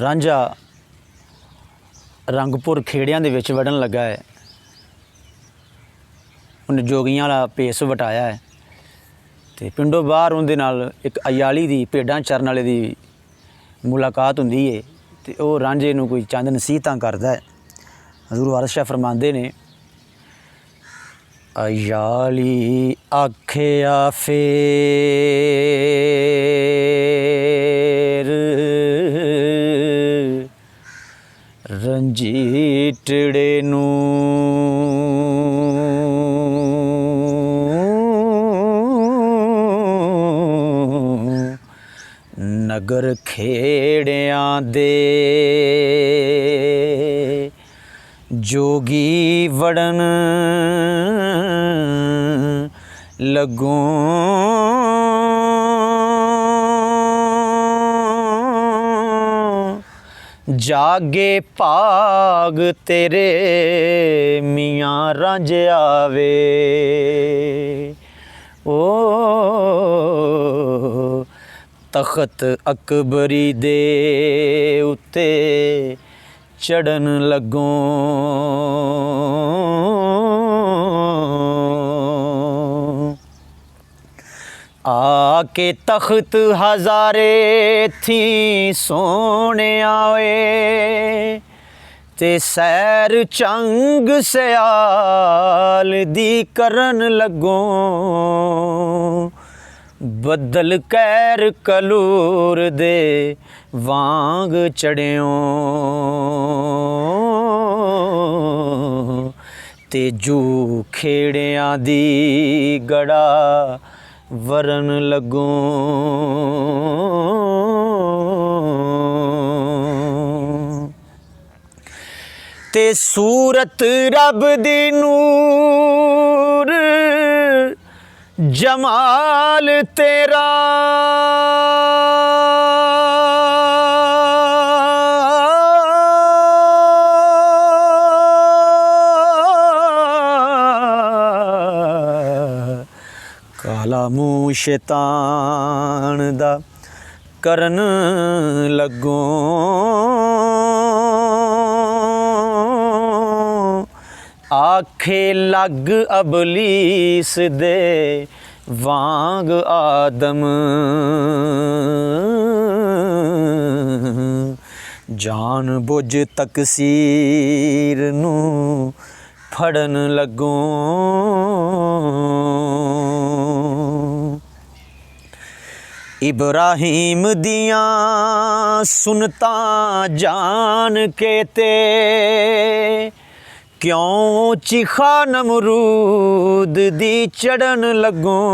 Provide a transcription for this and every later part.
ਰਾਂਝਾ ਰੰਗਪੁਰ ਖੇੜਿਆਂ ਦੇ ਵਿੱਚ ਵੜਨ ਲੱਗਾ ਹੈ। ਉਹਨੇ ਜੋਗੀਆਂ ਵਾਲਾ ਭੇਸ ਵਟਾਇਆ ਹੈ ਤੇ ਪਿੰਡੋਂ ਬਾਹਰ ਉਹਦੇ ਨਾਲ ਇੱਕ ਅਯਾਲੀ ਦੀ ਭੇਡਾਂ ਚਰਨ ਵਾਲੇ ਦੀ ਮੁਲਾਕਾਤ ਹੁੰਦੀ ਹੈ ਤੇ ਉਹ ਰਾਂਝੇ ਨੂੰ ਕੋਈ ਚੰਦ ਨਸੀਹਤਾਂ ਕਰਦਾ ਹੈ। ਹਜ਼ੂਰ ਵਾਰਿਸ ਸ਼ਾਹ ਫਰਮਾਉਂਦੇ ਨੇ, ਅਯਾਲੀ ਆਖਿਆ ਫੇਰ ਰੰਜੀਟੜੇ ਨੂੰ ਨਗਰ ਖੇੜਿਆਂ ਦੇ ਜੋਗੀ ਵੜਨ ਲੱਗੋਂ ਜਾਗੇ ਭਾਗ ਤੇਰੇ ਮੀਆਂ ਰਾਂਝਿਆ ਵੇ ਓ ਤਖਤ ਅਕਬਰੀ ਦੇ ਉੱਤੇ ਚੜਨ ਲੱਗੋਂ आके तख्त हज़ारे थी सोने आए ते सैर चंग सयाल दी करन लगों बदल कैर कलूर दे वांग चढ़ियों ते जू खेड़ियां दी गड़ा वरन लगों ते सूरत रब दी नूर जमाल तेरा काला मूँह शैतान दा करन लगों आखे लग अबलीस दे वांग आदम जान बुझ तकसीर नू फड़न लगों इब्राहिम दियां सुनतां जान के ते क्यों चिखा नमरूद दी चढ़न लगों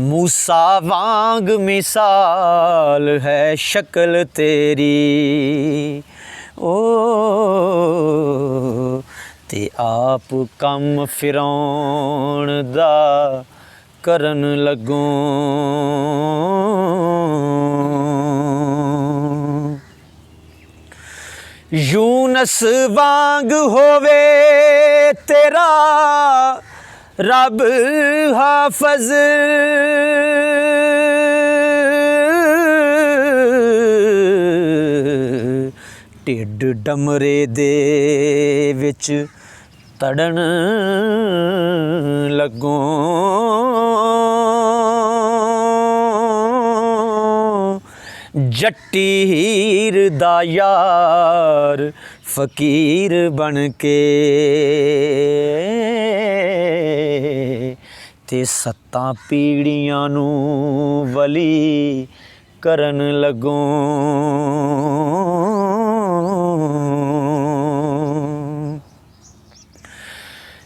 मूसा वांग मिसाल है शक्ल तेरी ओ ते आप कम फिरौन दा करन लगों यूनस वांग होवे तेरा रब हाफज ढिड डमरे दे विच तड़न लगों जट्टी हीर दा यार फकीर बन के ते सत्तां पीड़ियां नू वली करन लगों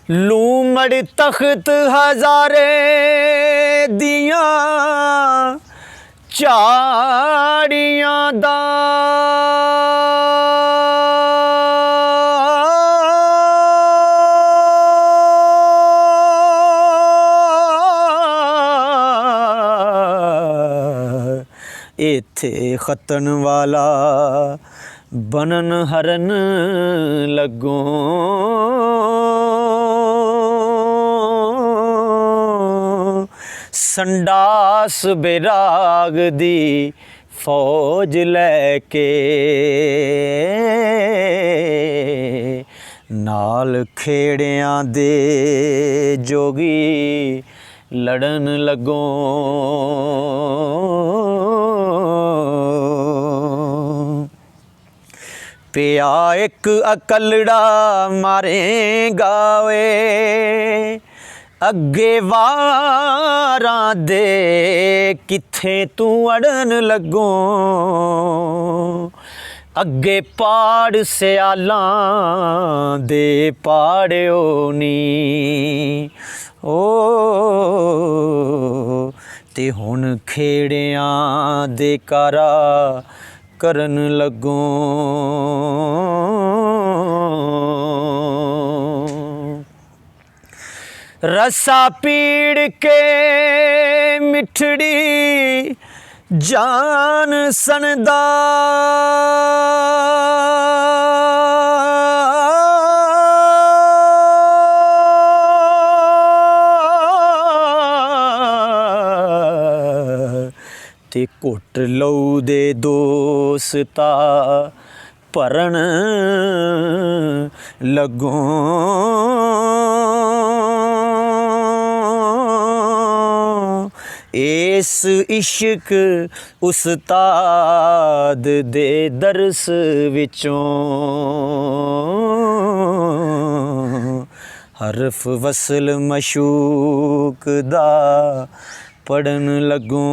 लूमड़ तख्त हज़ारे दियां झाड़ियां दा इत्थे खतन वाला बनन हरन लगो। संडास बैराग दी फौज लैके नाल खेड़ियां दे जोगी लड़न लगो। पिया एक अकलड़ा मारेगा वे अगे वारां दे किथे तू अड़न लगो। अगे पाड़ सियालां दे पाड़ियो नी ओ ते हुण खेड़ियां दे कारा करन लगो। रसा पीड़ के मिठड़ी जान सनदा ते घुट लऊ दे दोस्ता भरन लगो। इस इश्क उस्ताद दे दरस विचों हरफ वसल मशूक दा पढ़न लगो।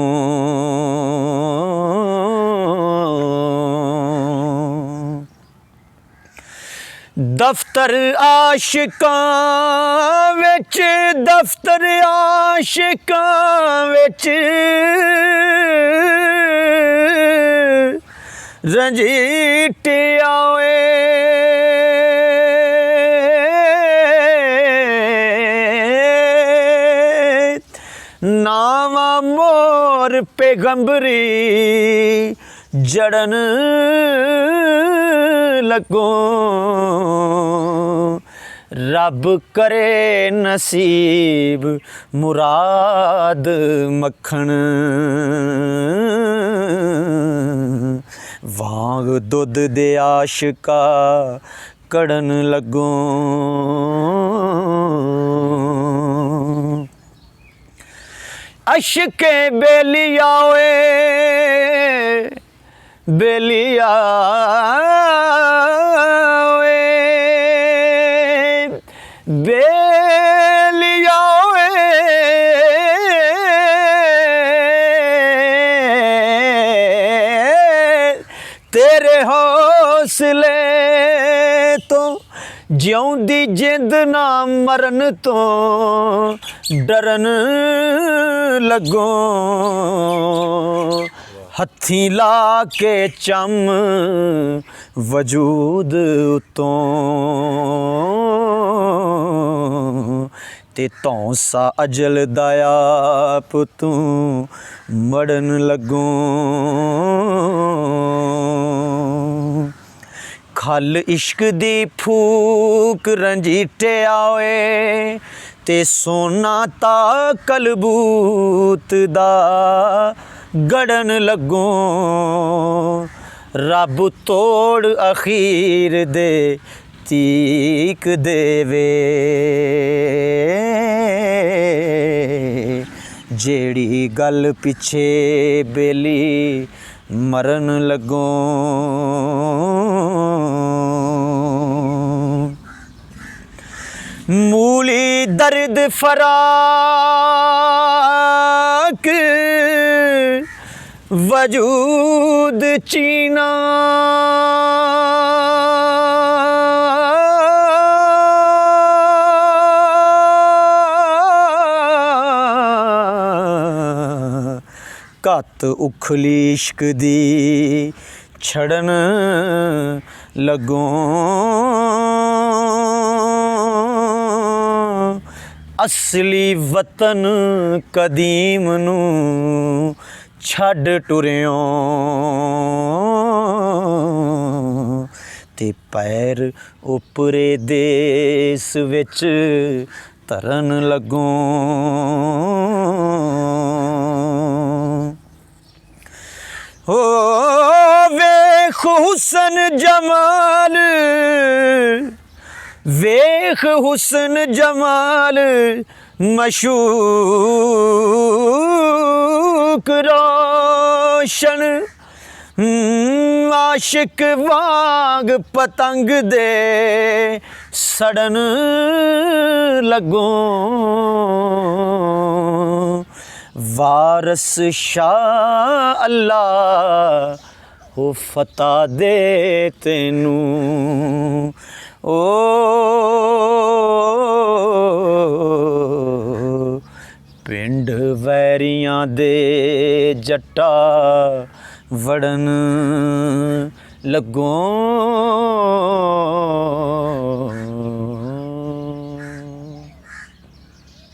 दफ्तर आशिकां विच दफ्तर आशिकां विच रंजीटिया वे नावा मोर पैगंबरी जड़न लगो। रब करे नसीब मुराद मक्खन वांग दुध दे आशिका कड़न लगो। अशके बेलिया वे बेलिया वे बेलिया वे तेरे हौसले तो जिउंदी जिंद ना मरन तो डरन लगो। हथी ला के चम वजूद उतों ते तौसा अजल दया पुतू मड़न लगो। खल इश्क दी फूक रंजीटे आवे ते सोना ता कलबूत दा गड़न लगो। रब तोड़ अखीर दे तीक देवे जेड़ी गल पिछे बेली मरन लगो। मूली दर्द फराक वजूद चीना कत उखली इश्क दी छड़न लगो। असली वतन कदीम नू ਛੱਡ ਟੁਰਿਓ ਤੇ ਪੈਰ ਉਪਰੇ ਦੇਸ ਵਿੱਚ ਧਰਨ ਲੱਗੋ। ਹੋ ਵੇਖ ਹੁਸਨ ਜਮਾਲ, ਵੇਖ ਹੁਸਨ ਜਮਾਲ ਮਸ਼ੂਕ ਰੋਸ਼ਨ, ਆਸ਼ਿਕ ਵਾਂਗ ਪਤੰਗ ਦੇ ਸੜਨ ਲੱਗੋ। ਵਾਰਸ ਸ਼ਾਹ ਅੱਲਾ ਹੋ ਫਤਾ ਦੇ ਤੈਨੂੰ। ਓ ਪਿੰਡ ਵੈਰੀਆਂ ਦੇ ਜੱਟਾ ਵੜਨ ਲੱਗੋ।